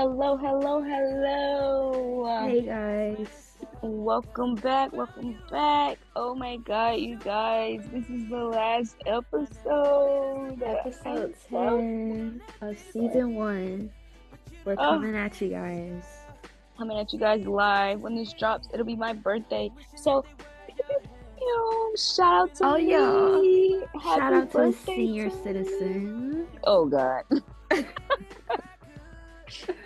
Hello, hello, hello. Hey guys, Welcome back. Welcome back. Oh my God, you guys, this is the last episode. I'm episode so 10 of sad. season 1. We're Oh, coming at you guys. coming at you guys live. When this drops, it'll be my birthday. So, shout out to Oh, yeah. me. Shout Happy out to a birthday senior to me. citizen. Oh God.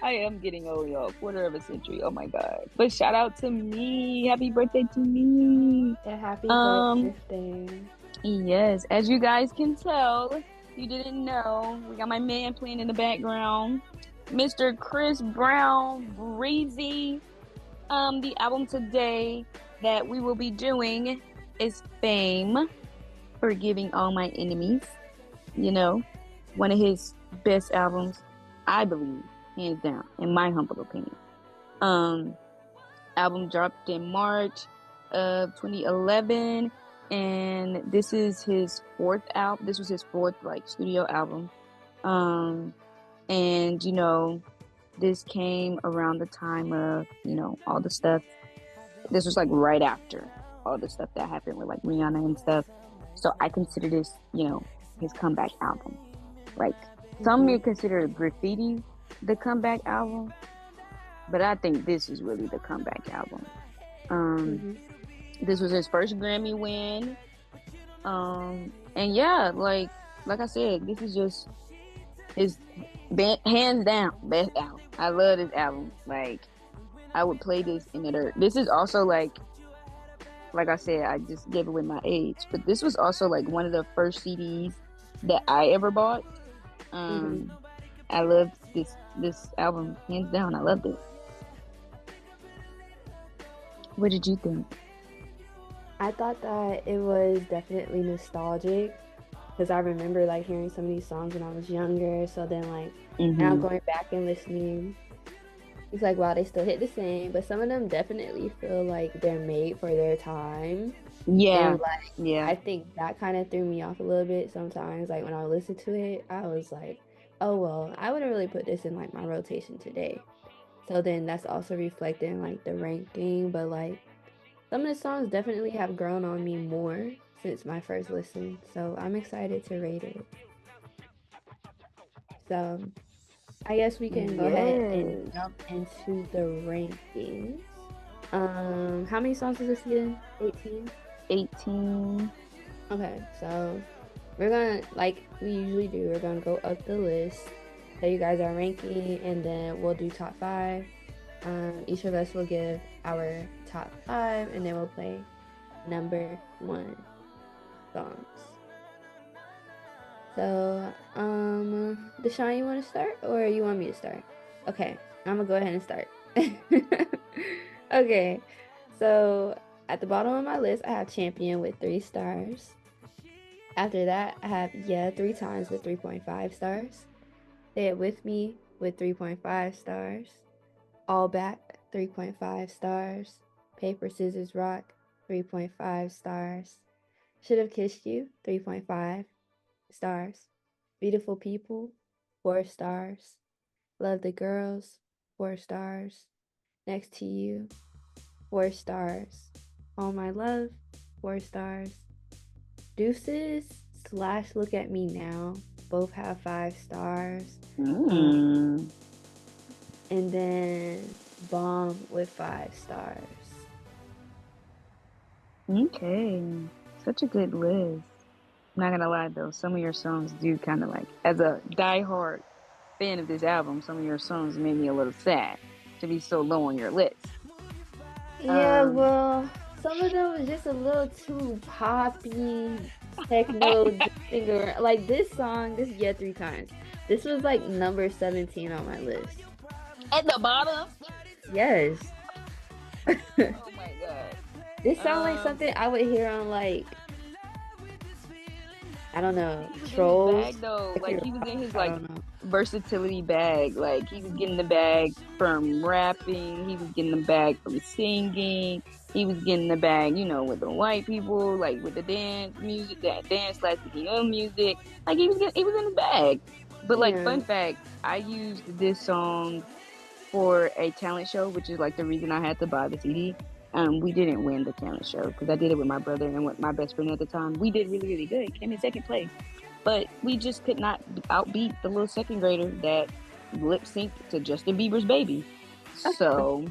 I am getting old, y'all. Quarter of a century. Oh my God. But shout out to me. Happy birthday to me. A happy Um, birthday. yes, as you guys can tell, you didn't know, we got my man playing in the background, Mr. Chris Brown, Breezy. The album today that we will be doing is Fame, Forgiving All My Enemies. You know, one of his best albums, I believe, hands down, in my humble opinion. Um, Album dropped in March of 2011, and this is his fourth album. This was his fourth like studio album. Um, and this came around the time of all the stuff. This was like right after all the stuff that happened with like Rihanna and stuff. So I consider this, his comeback album. Like some may hmm consider Graffiti the comeback album, but I think this is really the comeback album. Um, hmm this was his first Grammy win. And yeah, like I said, this is just his hands down best album. I love this album. Like I would play this in the dirt. This is also like I said, I just gave away my age, but this was also like one of the first CDs that I ever bought. hmm Um, I loved this album hands down. I loved it. What did you think? I thought that it was definitely nostalgic because I remember like hearing some of these songs when I was younger. So then, like, now Hmm. going back and listening, it's like, wow, they still hit the same, but some of them definitely feel like they're made for their time. Yeah, And like, yeah. I think that kind of threw me off a little bit sometimes. Like, when I listened to it, I was like, oh, well, I wouldn't really put this in like my rotation today. So then that's also reflected in like the ranking. But like, some of the songs definitely have grown on me more since my first listen. So I'm excited to rate it. So I guess we can go ahead and Yes. jump into the rankings. How many songs is this again? 18? 18. Okay, so we're gonna, like we usually do, we're gonna go up the list, tell you guys our ranking, and then we'll do top five. Each of us will give our top five, and then we'll play number one songs. So, Deshawn, you want to start, or you want me to start? Okay, I'm gonna go ahead and start. Okay, so at the bottom of my list, I have Champion with 3 stars. After that, I have Yeah 3 times with 3.5 stars. Say It With Me with 3.5 stars. All Back 3.5 stars. Paper, Scissors, Rock 3.5 stars. Should Have Kissed You 3.5 stars. Beautiful People 4 stars. Love the Girls 4 stars. Next to You 4 stars. All My Love 4 stars. Deuces slash Look at Me Now both have 5 stars. Um, Mm. and then Bomb with 5 stars. Okay. Such a good list. I'm not gonna lie though, some of your songs do kind of like, as a diehard fan of this album, some of your songs made me a little sad to be so low on your list. Yeah, Um, well, some of them was just a little too poppy, techno, drifting around. Like this song, this Yeah 3 times. This was like number 17 on my list. at the bottom. Yes. Oh my God. This sounds like Um, something I would hear on like, I don't know, he was in his bag Trolls. though. Like, Like he was in his I like don't know. versatility bag. Like he was getting the bag from rapping. He was getting the bag from singing. He was getting the bag, with the white people, like with the dance music, that dance slash EDM music. Like he was in the bag. But like Yeah. fun fact, I used this song for a talent show, which is like the reason I had to buy the CD. We didn't win the talent show because I did it with my brother and with my best friend at the time. We did really, really good. Came in second place, but we just could not outbeat the little second grader that lip synced to Justin Bieber's "Baby." So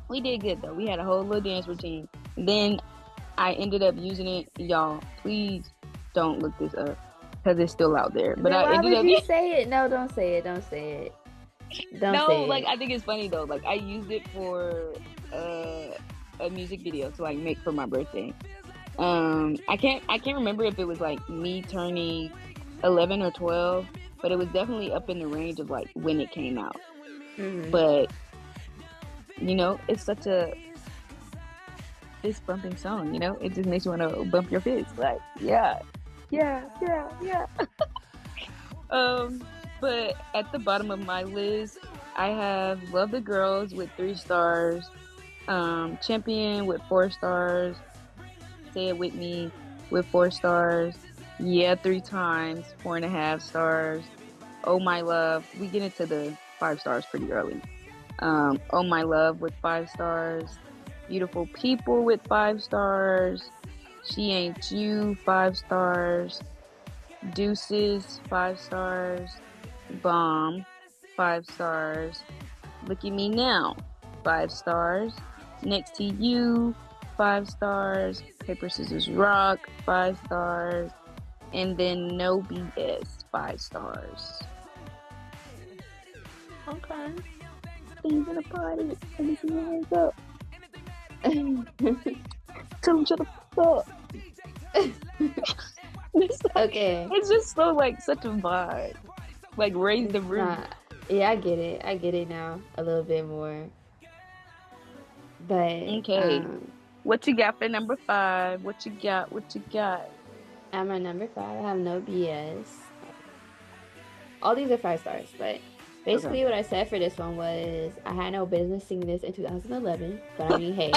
we did good though. We had a whole little dance routine. Then I ended up using it. Y'all, please don't look this up because it's still out there. But Then I why ended would up you say it? No, don't say it. Don't say it. Don't no, say like it. I think it's funny though. Like I used it for a music video to like make for my birthday. I can't remember if it was like me turning 11 or 12, but it was definitely up in the range of like when it came out. Mm-hmm. But it's such a fist bumping song. It just makes you want to bump your fist. Like, yeah, yeah, yeah, yeah. Um, but at the bottom of my list, I have Love the Girls with 3 stars, Champion with 4 stars, Say It With Me with 4 stars, Yeah, 3 times, 4.5 stars, Oh My Love. We get into the 5 stars pretty early. Oh My Love with 5 stars, Beautiful People with 5 stars, She Ain't You 5 stars, Deuces 5 stars, Bomb 5 stars, Look at Me Now 5 stars, Next to You 5 stars, Paper Scissors Rock 5 stars, and then No BS 5 stars. Okay. Things in the party. Let me see your hands up. Tell them shut the fuck up. Okay. It's just so like such a vibe. Like raise the It's roof. not. Yeah, I get it. I get it now a little bit more. But Okay. What you got for number 5? What you got? What you got? at my number 5, I have No BS. All these are 5 stars, but Okay. basically what I said for this one was I had no business singing this in 2011, but I mean, hey,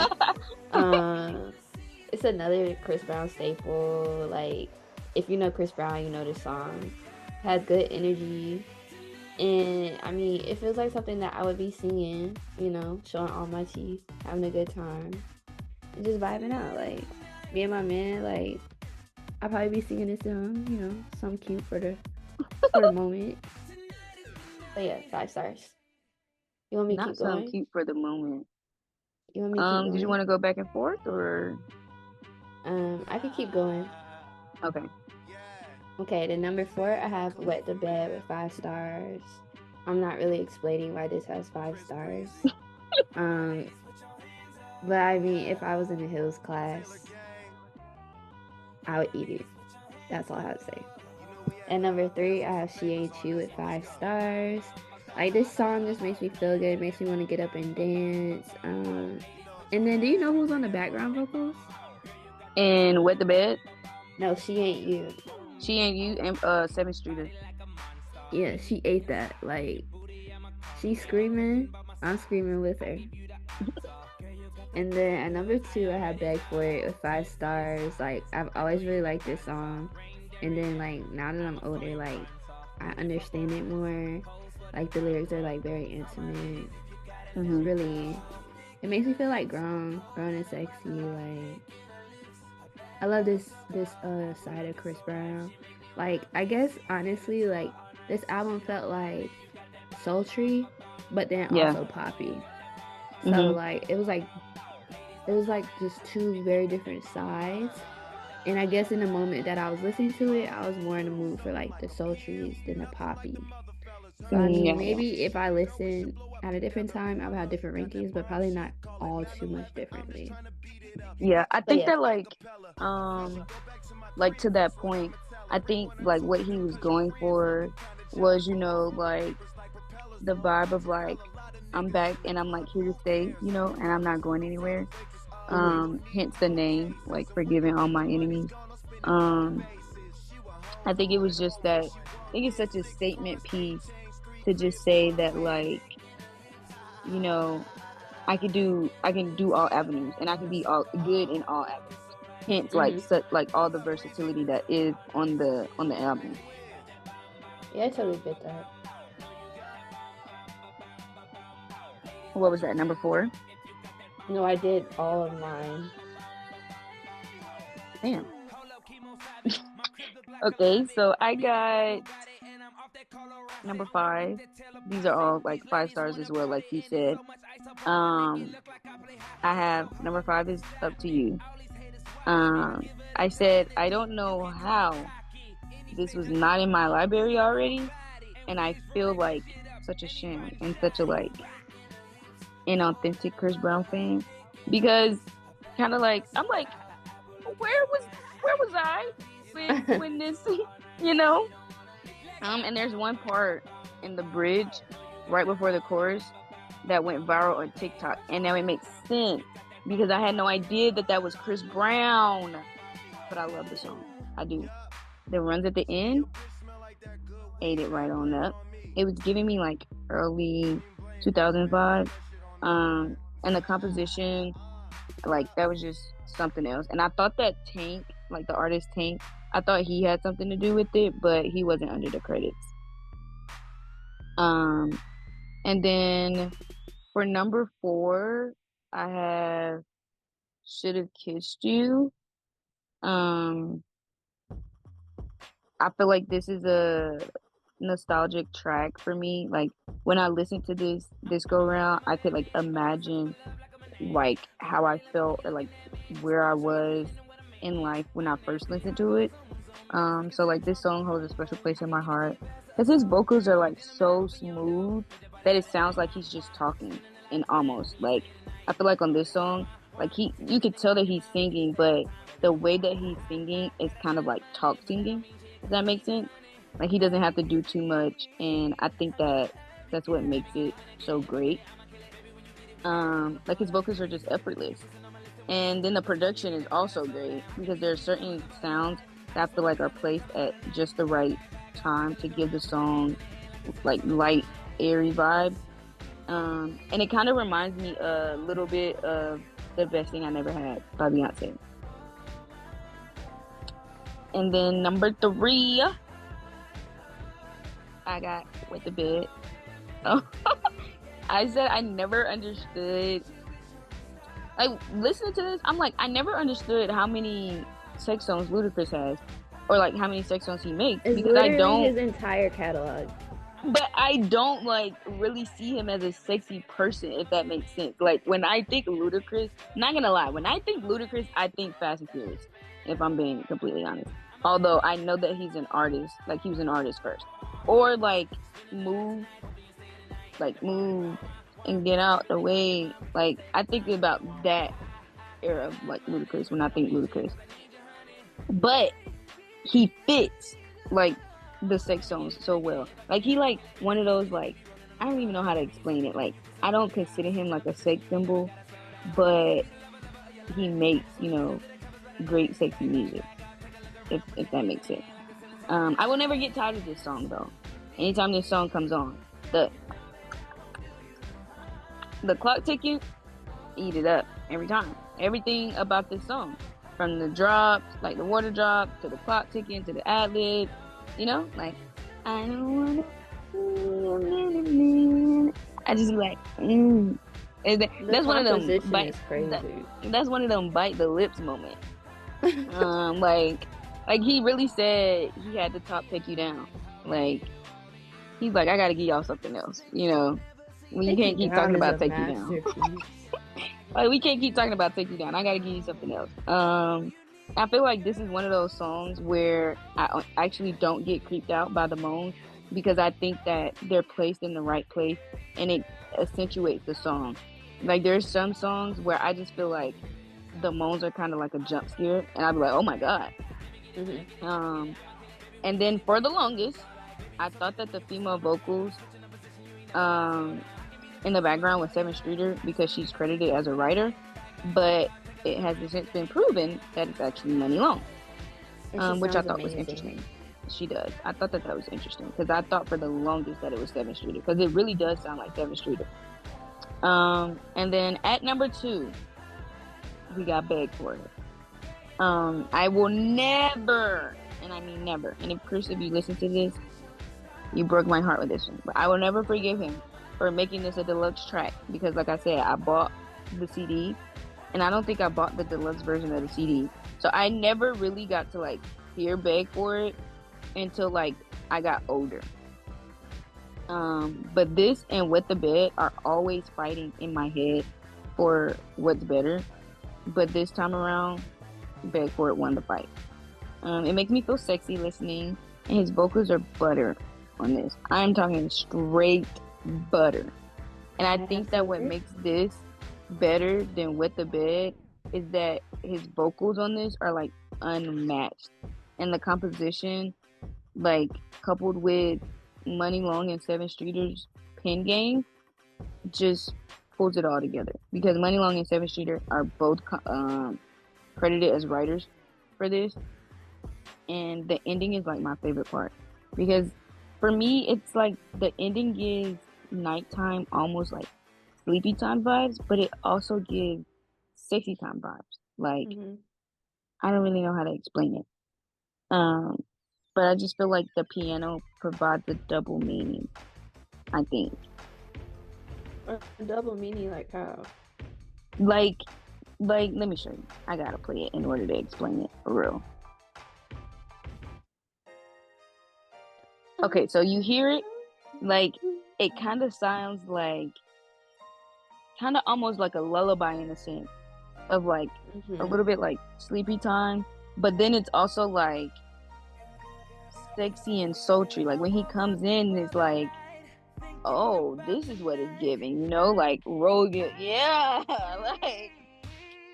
it's another Chris Brown staple. Like, if you know Chris Brown, you know this song. Has good energy, and I mean, it feels like something that I would be singing. Showing all my teeth, having a good time, and just vibing out. Like, me and my man, like, I'll probably be singing this to him. Something cute for the moment. But yeah, 5 stars. You want me to Not keep something going? cute for the moment. You want me to keep Did you going? want to go back and forth or I can keep going. okay. Okay, the number 4, I have Wet the Bed with 5 stars. I'm not really explaining why this has 5 stars. But I mean, if I was in a Hills class, I would eat it. That's all I have to say. And number 3, I have She Ain't You with 5 stars. Like, this song just makes me feel good. It makes me want to get up and dance. And then, do you know who's on the background vocals? And Wet the Bed? No, She Ain't You. She Ain't You and 7th Streeters. Yeah, she ate that. Like, she's screaming. I'm screaming with her. And then at number 2, I have Beg For It with 5 stars. Like, I've always really liked this song. And then, like, now that I'm older, like, I understand it more. Like, the lyrics are, like, very intimate. It's really, it makes me feel, like, grown and sexy. Like, I love this side of Chris Brown. Like, I guess, honestly, like, this album felt, like, sultry, but then Yeah. also poppy. So, like, it was like just two very different sides. And I guess in the moment that I was listening to it, I was more in the mood for like the sultries than the poppy. So I mean, maybe if I listened at a different time, I would have different rankings, but probably not all too much differently. Yeah, I But think yeah. that like to that point, I think like what he was going for was, like the vibe of like I'm back and I'm like here to stay, and I'm not going anywhere. Hence the name, like Forgiving All My Enemies. I think it was just that I think it's such a statement piece to just say that like, I can do all avenues and I can be all good in all avenues. Hence like all the versatility that is on the album. Yeah, I totally get that. What was that, number 4? No, I did all of mine. Damn. Okay, so I got number 5. These are all like 5 stars as well, like you said. Um, I have number 5 is Up to You. I said I don't know how this was not in my library already, and I feel like such a sham and such a like inauthentic Chris Brown fan because kind of like I'm like where was I when this you know and there's one part in the bridge right before the chorus that went viral on TikTok, and now it makes sense because I had no idea that that was Chris Brown, but I love the song. I do. The runs at the end ate it right on up. It was giving me like early 2005, and the composition, like that was just something else. And I thought that Tank, like the artist Tank, I thought he had something to do with it, but he wasn't under the credits. And then for number 4, I have Should Have Kissed You. I feel like this is a nostalgic track for me. Like when I listen to this go around, I could like imagine like how I felt or like where I was in life when I first listened to it. So like this song holds a special place in my heart because his vocals are like so smooth that it sounds like he's just talking, and almost like I feel like on this song, like you could tell that he's singing, but the way that he's singing is kind of like talk singing. Does that make sense? Like he doesn't have to do too much, and I think that that's what makes it so great. Like his vocals are just effortless, and then the production is also great because there are certain sounds that I feel like are placed at just the right time to give the song like light, airy vibe. And it kind of reminds me a little bit of The Best Thing I Never Had by Beyonce. And then number 3, I got With the Bed. Oh, I said I never understood. Like listening to this, I'm like I never understood how many sex songs Ludacris has, or like how many sex songs he makes It's because I literally don't. his entire catalog. But I don't like really see him as a sexy person, if that makes sense. Like when I think Ludacris, not gonna lie, when I think Ludacris, I think Fast and Furious, if I'm being completely honest. Although I know that he's an artist, like he was an artist first. Or like move and get out the way. Like I think about that era of like Ludacris when I think Ludacris. But he fits like the sex songs so well. Like he like one of those like I don't even know how to explain it. Like I don't consider him like a sex symbol, but he makes, great sexy music. If that makes sense. I will never get tired of this song though. Anytime this song comes on, the clock ticking, eat it up every time. Everything about this song, from the drops, like the water drop, to the clock ticking, to the ad lib, like I don't wanna be a minute. I just be like, that's one of them. Is crazy. That's one of them bite the lips moments. Like he really said he had the top take you down. Like he's like, I gotta give y'all something else. We can't keep talking about take you down. Like we can't keep talking about take you down. I gotta give you something else. I feel like this is one of those songs where I actually don't get creeped out by the moans because I think that they're placed in the right place and it accentuates the song. Like there's some songs where I just feel like the moans are kind of like a jump scare, and I'd be like, oh my god. Mm-hmm. And then for the longest, I thought that the female vocals in the background was Seven Streeter because she's credited as a writer, but it has since been proven that it's actually Money Long, which I thought was interesting. She does. I thought that was interesting because I thought for the longest that it was Seven Streeter because it really does sound like Seven Streeter. And then at number 2, we got Beg for It. I will never, and I mean never, and if Chris, if you listen to this, you broke my heart with this one, but I will never forgive him for making this a deluxe track because, like I said, I bought the CD, and I don't think I bought the deluxe version of the CD. So I never really got to like hear Beg for It until like I got older. But this and Wet the Bed are always fighting in my head for what's better. But this time around, Beg for It won the fight. It makes me feel sexy listening, and his vocals are butter on this. I'm talking straight butter. And I think that what makes this better than Wet the Bed is that his vocals on this are like unmatched. And the composition, like coupled with Money Long and Seven Streeters pen game, just pulls it all together. Because Money Long and Seven Streeter are both credited as writers for this. And the ending is like my favorite part. Because for me, it's like the ending gives nighttime almost like sleepy time vibes, but it also gives sexy time vibes. Like, I don't really know how to explain it. But I just feel like the piano provides a double meaning, I think. A double meaning, like how? Like, let me show you. I gotta play it in order to explain it for real. Okay, so you hear it, like, it kind of sounds like, kind of almost like a lullaby in a sense of like a little bit like sleepy time, but then it's also like sexy and sultry. Like when he comes in, it's like, oh, this is what it's giving, you know, like roll your, yeah,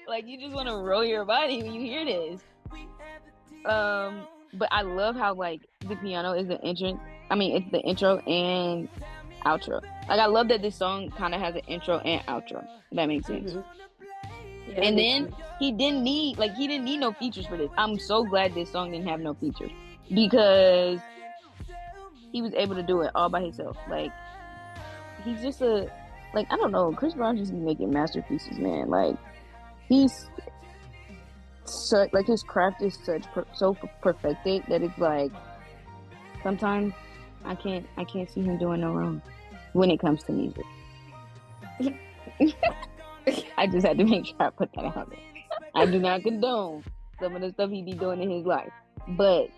like you just want to roll your body when you hear this. But I love how like the piano is the entrance. I mean, it's the intro and outro. Like I love that this song kind of has an intro and outro. If that makes sense. Yeah, and then he didn't need no features for this. I'm so glad this song didn't have no features because he was able to do it all by himself. Like he's just I don't know, Chris Brown just be making masterpieces, man. Like he's such like his craft is so perfected that it's like sometimes I can't see him doing no wrong when it comes to music. I just had to make sure I put that out there. I do not condone some of the stuff he be doing in his life, but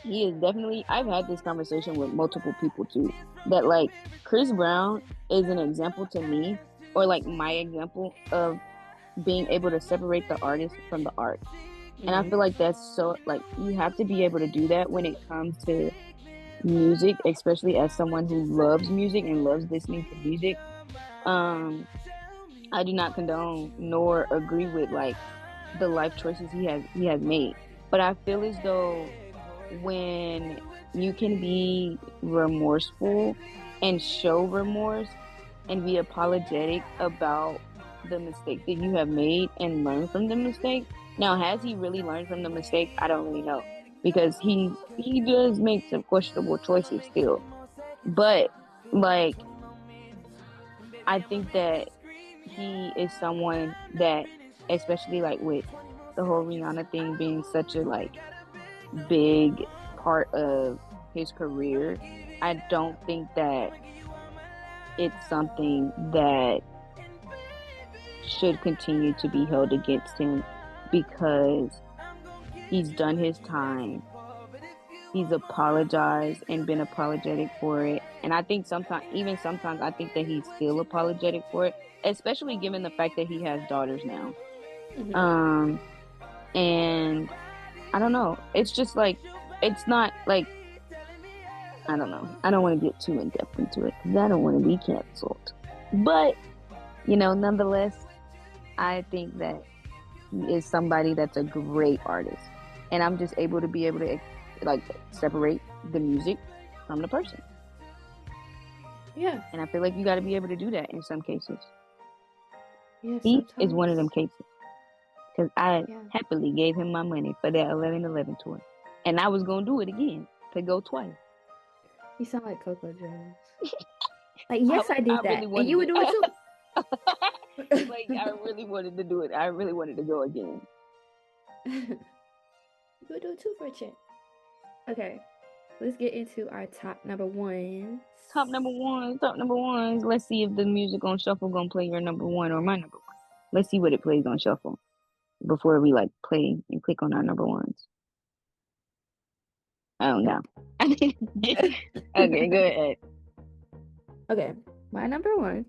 he is definitely, I've had this conversation with multiple people too, that like Chris Brown is an example to me, or like my example of being able to separate the artist from the art. And I feel like that's so, like, you have to be able to do that when it comes to music, especially as someone who loves music and loves listening to music. I do not condone nor agree with like the life choices he has made, but I feel as though when you can be remorseful and show remorse and be apologetic about the mistake that you have made and learn from the mistake. Now, has he really learned from the mistake? I don't really know, because he does make some questionable choices still. But like, I think that he is someone that, especially like with the whole Rihanna thing being such a like big part of his career, I don't think that it's something that should continue to be held against him, because he's done his time. He's apologized and been apologetic for it. And I think sometimes I think that he's still apologetic for it, especially given the fact that he has daughters now. And I don't know. It's just like, it's not like, I don't know. I don't want to get too in depth into it because I don't want to be canceled. But, nonetheless, I think that he is somebody that's a great artist. And I'm just able to like separate the music from the person. Yeah. And I feel like you got to be able to do that in some cases. Yeah, he is one of them cases. Because I happily gave him my money for that 11/11 tour. And I was going to do it again to go twice. You sound like Coco Jones. Like, yes, I did that. Really, and you would do it too. Like, I really wanted to do it. I really wanted to go again. You would do it too for a check. Okay. let's get into our top number ones. Top number ones. Let's see if the music on shuffle gonna play your number one or my number one. Let's see what it plays on shuffle before we like play and click on our number ones. Oh no. Okay, go ahead. Okay, my number one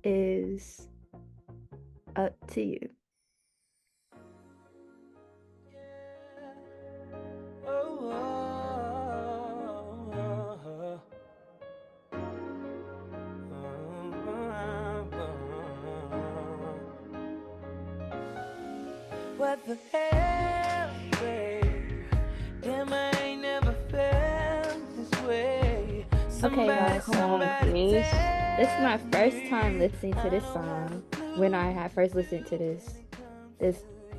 is Up to You. What the hell, babe? Damn, I ain't never felt this way. Okay, guys, so this is my first time listening to this song when I had first listened to this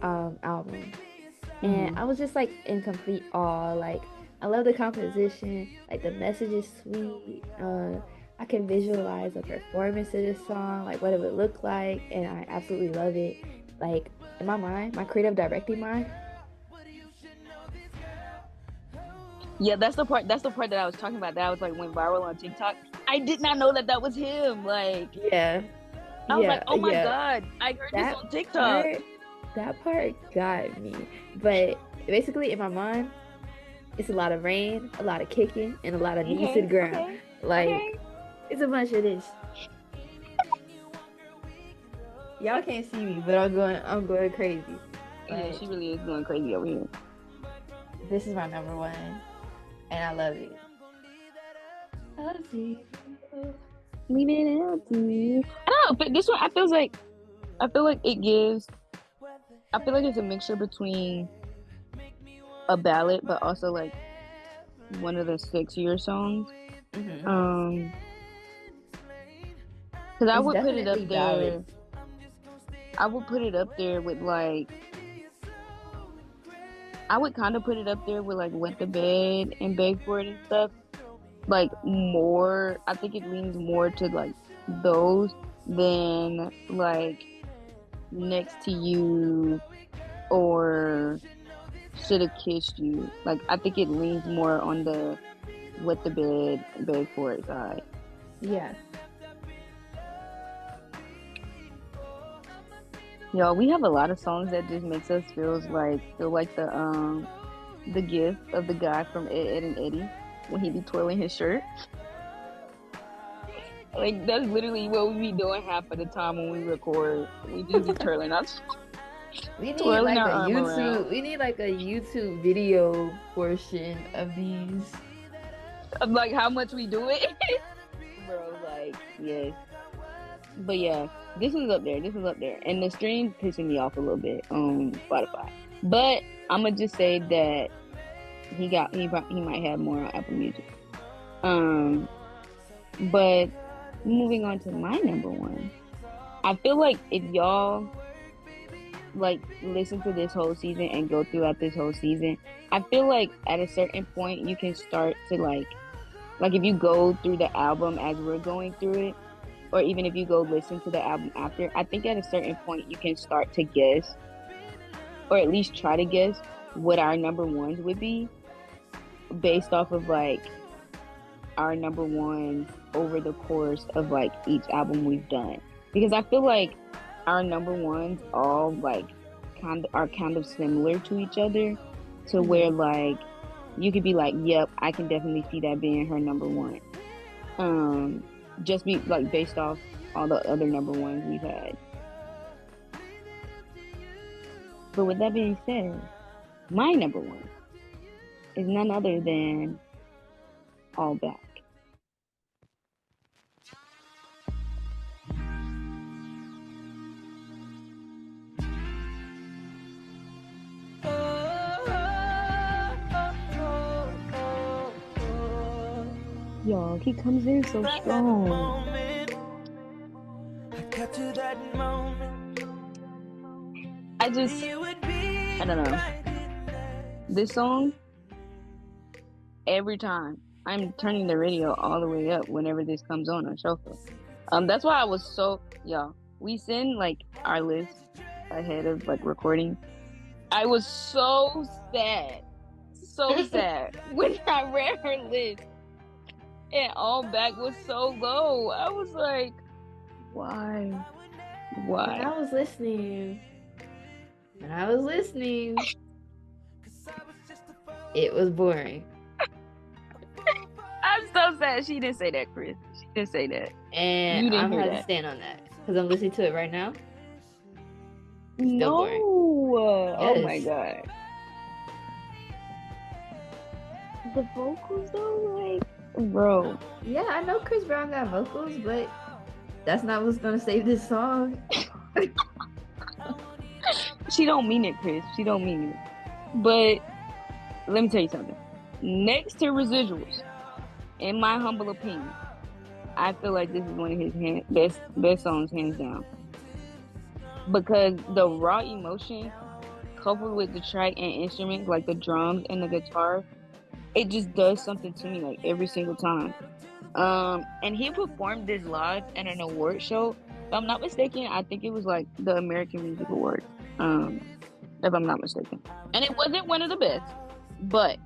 album. And I was just like in complete awe. Like, I love the composition, like the message is sweet. I can visualize a performance of this song, like what it would look like, and I absolutely love it. Like, in my mind, my creative directing mind. Yeah, that's the part that I was talking about that I was like went viral on TikTok. I did not know that was him. Like, Yeah. I was like, oh my God, I heard this on TikTok. That part got me. But basically, in my mind, it's a lot of rain, a lot of kicking, and a lot of knees to the ground. It's a bunch of this. Y'all can't see me, but I'm going crazy. Yeah, she really is going crazy over here. This is my number one, and I love it. Leave it out to you. I don't know, but this one I feel like it's a mixture between a ballad but also like one of the sexier songs. Because I would put it up there. I would put it up there with like. I would kind of put it up there with like Wet the Bed and Beg for It and stuff. Like more, I think it leans more to like those than like Next to You or Shoulda Kissed You. Like, I think it leans more on the Wet the Bed, Beg for It side. Yeah. Y'all, we have a lot of songs that just makes us feel like the gift of the guy from Ed and Eddie when he be twirling his shirt. Like, that's literally what we be doing half of the time when we record. We just be twirling our We need like a YouTube. We need like a YouTube video portion of these. Of like how much we do it, bro. Like, yes. But yeah, this is up there. And the stream pissing me off a little bit on Spotify. But I'm gonna just say that he might have more on Apple Music. But moving on to my number one, I feel like if y'all like listen to this whole season and go throughout this whole season, I feel like at a certain point you can start to like if you go through the album as we're going through it, or even if you go listen to the album after, I think at a certain point you can start to guess, or at least try to guess what our number ones would be based off of like our number ones over the course of like each album we've done. Because I feel like our number ones all like are kind of similar to each other, to where like you could be like, yep, I can definitely see that being her number one. Just be like based off all the other number ones we've had. But with that being said, my number one is none other than All Back. Y'all, he comes in so strong. I don't know. This song, every time, I'm turning the radio all the way up whenever this comes on shuffle. That's why I was so, y'all, we send like our list ahead of like recording. I was so sad so sad when I read her list and All Back was so low. I was like, why? When I was listening, it was boring. I'm so sad she didn't say that, Chris. She didn't say that. And You didn't I'm hear gonna that. stand on that because I'm listening to it right now. It's No. still boring. Oh my Yes. god. The vocals though, like, bro. Yeah, I know Chris Brown got vocals, but that's not what's gonna save this song. She don't mean it, Chris. She don't mean it. But let me tell you something. Next to Residuals, in my humble opinion, I feel like this is one of his best songs, hands down. Because the raw emotion, coupled with the track and instruments like the drums and the guitar, it just does something to me like every single time. And he performed this live at an award show. If I'm not mistaken, I think it was like the American Music Awards. If I'm not mistaken. And it wasn't one of the best, but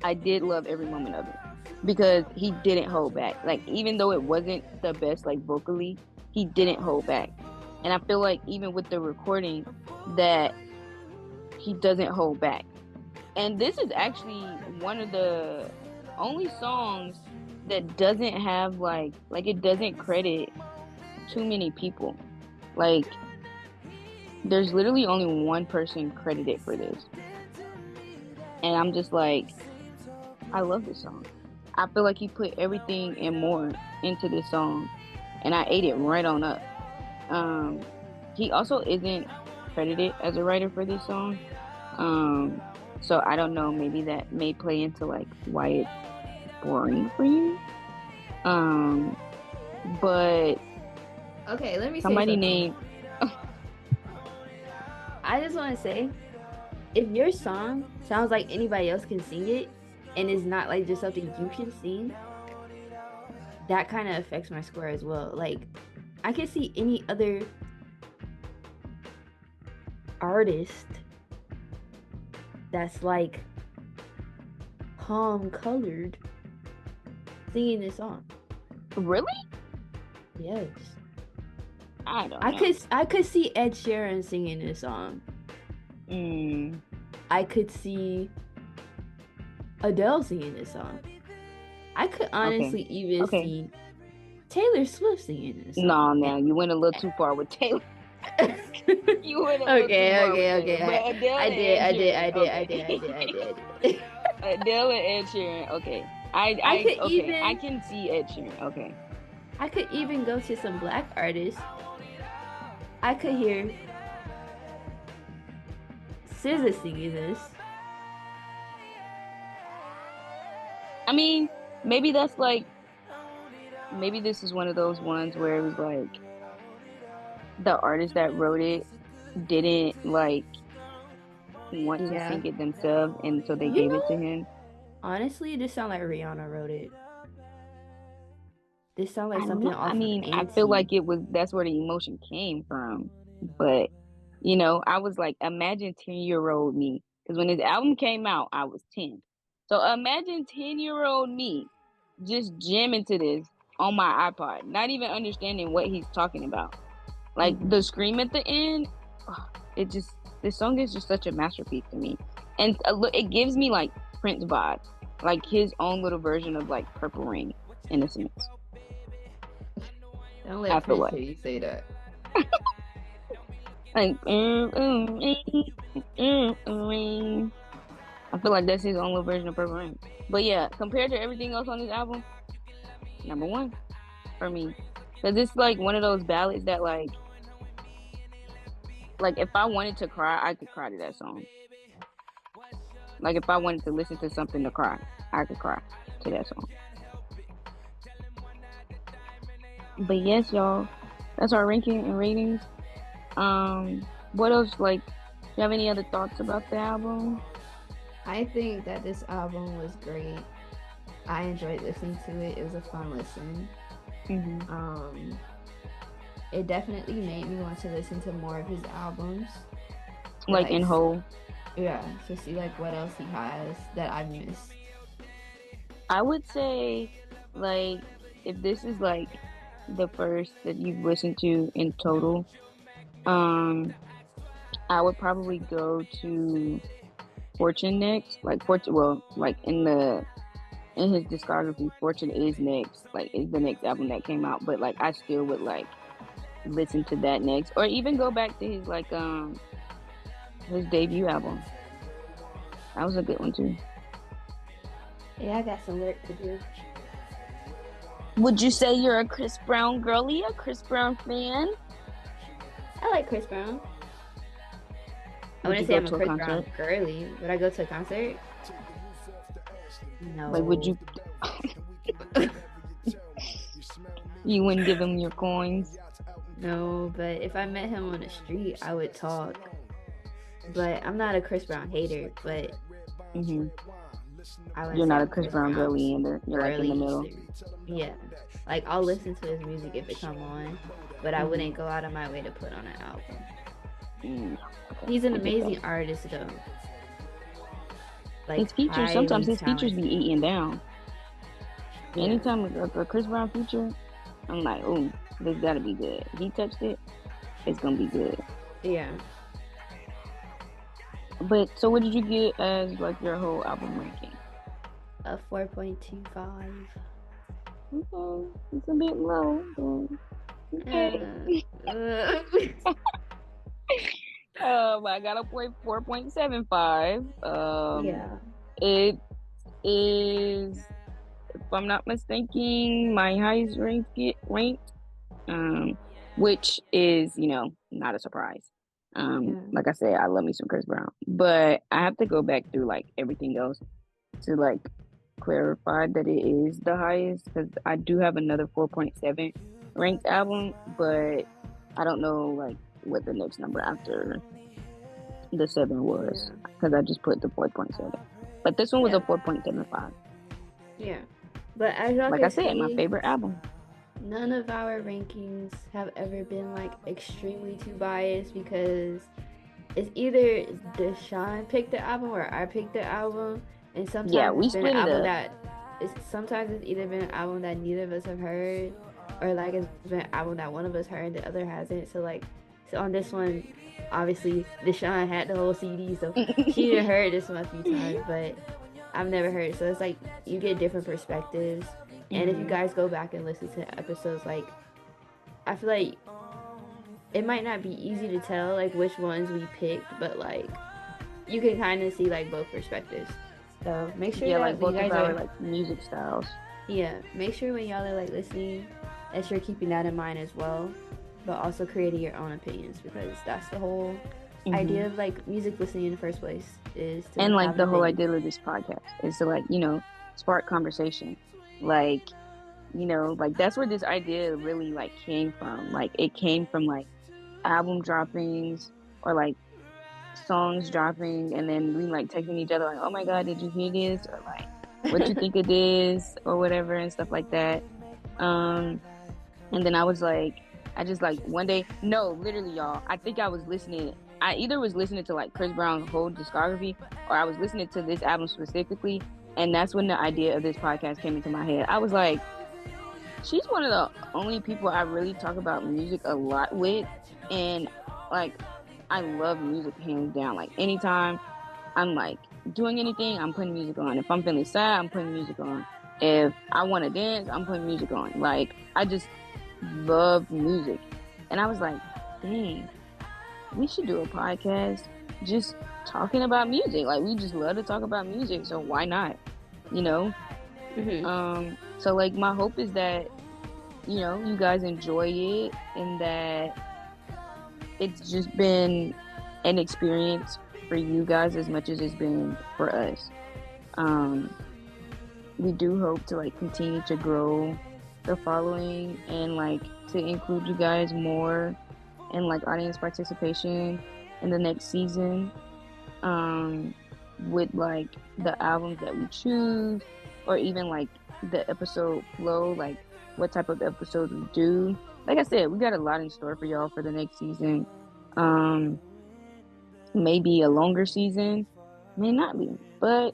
I did love every moment of it because he didn't hold back. Like, even though it wasn't the best, like, vocally, he didn't hold back. And I feel like even with the recording that he doesn't hold back. And this is actually one of the only songs that doesn't have like it doesn't credit too many people. Like, there's literally only one person credited for this. And I'm just like, I love this song. I feel like he put everything and more into this song, and I ate it right on up. He also isn't credited as a writer for this song. So I don't know, maybe that may play into like why it's boring for you. But okay, let me somebody say name. I just want to say, if your song sounds like anybody else can sing it, and is not like just something you can sing, that kind of affects my score as well. Like, I can see any other artist that's like calm colored singing this song. Really? Yes. I don't know. I could see Ed Sheeran singing this song. I could see Adele singing this song. I could honestly even see Taylor Swift singing this song. No, you went a little too far with Taylor. You went a little too far with Taylor. But Adele I did. Adele and Ed Sheeran, okay. I can see Ed Sheeran, okay. I could even go to some black artists. I could hear SZA singing this. I mean, maybe that's like, maybe this is one of those ones where it was like the artist that wrote it didn't like want to sing it themselves, and so they gave it to him. Honestly, this sounds like Rihanna wrote it. This sounds like something off I mean, I feel like that's where the emotion came from. But, you know, I was like, imagine 10-year-old me. Because when his album came out, I was 10. So imagine 10-year-old me just jamming to this on my iPod, not even understanding what he's talking about. Like, the scream at the end, this song is just such a masterpiece to me. And it gives me, like, Prince vibes. Like, his own little version of, like, Purple Rain, in a sense. Don't let Prince hear you say that. Like, I feel like that's his own little version of Purple Rain. But yeah, compared to everything else on this album, number one for me. Because it's like one of those ballads that like if I wanted to cry, I could cry to that song. Like if I wanted to listen to something to cry, I could cry to that song. But yes, y'all, that's our ranking and ratings. What else? Like, do you have any other thoughts about the album? I think that this album was great. I enjoyed listening to it. It was a fun listen. It definitely made me want to listen to more of his albums. Like in whole? Yeah, to see like what else he has that I missed. I would say, like, if this is like the first that you've listened to in total, um, I would probably go to Fortune next. Like Fortune, well, like in his discography, Fortune is next. Like, is the next album that came out. But like, I still would like listen to that next, or even go back to his like his debut album. That was a good one too. Yeah, I got some work to do. Would you say you're a Chris Brown girly, a Chris Brown fan? I like Chris Brown. I Would you wouldn't say go I'm a to a Chris Brown concert? girly. Would I go to a concert? Like, would No. you? You wouldn't give him your coins? No, but if I met him on the street, I would talk. But I'm not a Chris Brown hater, but Hmm. I wouldn't You're say not I'm a a Chris Chris Brown Brown girly either. You're like in girly the middle. either. Yeah. Like I'll listen to his music if it come on, but I wouldn't go out of my way to put on an album. Mm, okay, He's an I get that. amazing artist though. Like His features, sometimes highly his features be talented. eaten down. Yeah. Anytime a Chris Brown feature, I'm like, oh, this gotta be good. He touched it, it's gonna be good. Yeah. But so, what did you get as like your whole album ranking? A 4.25. Okay, it's a bit low, but okay. I got a point 4.75. Yeah. It is, if I'm not mistaken, my highest ranked, um, which is, not a surprise. Yeah. Like I said, I love me some Chris Brown, but I have to go back through like everything else to like clarify that it is the highest, because I do have another 4.7 ranked album, but I don't know like what the next number after the 7 was, because I just put the 4.7. But this one was Yeah. a 4.75. Yeah. But as y'all Like I can said, my see, favorite album. none of our rankings have ever been like extremely too biased because it's either Deshawn picked the album or I picked the album, and Yeah, sometimes we it's been an split it album up. that sometimes it's either been an album that neither of us have heard, or like it's been an album that one of us heard and the other hasn't. So on this one, obviously Deshawn had the whole CD, so she done heard this one a few times, but I've never heard it. So it's like you get different perspectives, and if you guys go back and listen to episodes, like I feel like it might not be easy to tell like which ones we picked, but like you can kind of see like both perspectives. So make sure Yeah, that like when both you of guys our are like music styles. make sure when y'all are like listening that you're keeping that in mind as well, but also creating your own opinions because that's the whole idea of like music listening in the first place is to And like have the an whole opinion. idea of this podcast is to like, spark conversation. Like, like that's where this idea really like came from. Like it came from like album droppings or like songs dropping, and then we like texting each other like, oh my god, did you hear this, or like what you think of this or whatever and stuff like that. And then I just like one day, no, literally y'all, I think I either was listening to like Chris Brown's whole discography, or I was listening to this album specifically, and that's when the idea of this podcast came into my head. I was like, she's one of the only people I really talk about music a lot with, and like I love music hands down. Like anytime I'm like doing anything, I'm putting music on. If I'm feeling sad, I'm putting music on. If I want to dance, I'm putting music on. Like I just love music. And I was like, dang, we should do a podcast just talking about music. Like we just love to talk about music, so why not? You know? So like my hope is that, you guys enjoy it and that it's just been an experience for you guys as much as it's been for us. We do hope to like continue to grow the following and like to include you guys more and like audience participation in the next season, with like the albums that we choose, or even like the episode flow, like what type of episodes we do. Like I said, we got a lot in store for y'all for the next season. Maybe a longer season, may not be, but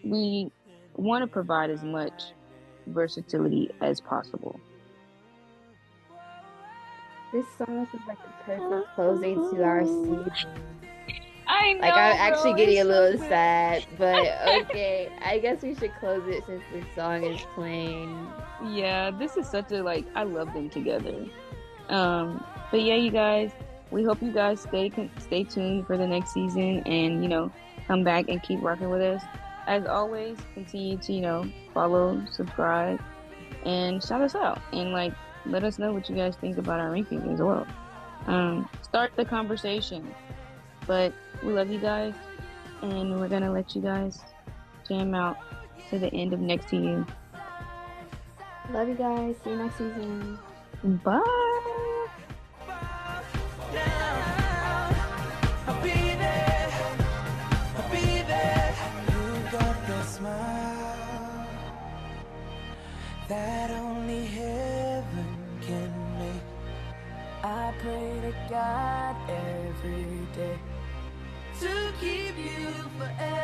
we want to provide as much versatility as possible. This song is like the perfect closing to our season. I Like I'm know, actually bro. getting It's a so little good. sad, but okay. I guess we should close it since this song is playing. Yeah, this is such a like I love them together. But yeah, you guys, we hope you guys stay tuned for the next season and come back and keep rocking with us. As always, continue to follow, subscribe, and shout us out and like let us know what you guys think about our rankings as well. Start the conversation. But we love you guys, and we're gonna let you guys jam out to the end of next season. Love you guys. See you next season. Bye. I'll be there. I'll be there. You got that smile that only heaven can make. I pray to God every day to keep you forever.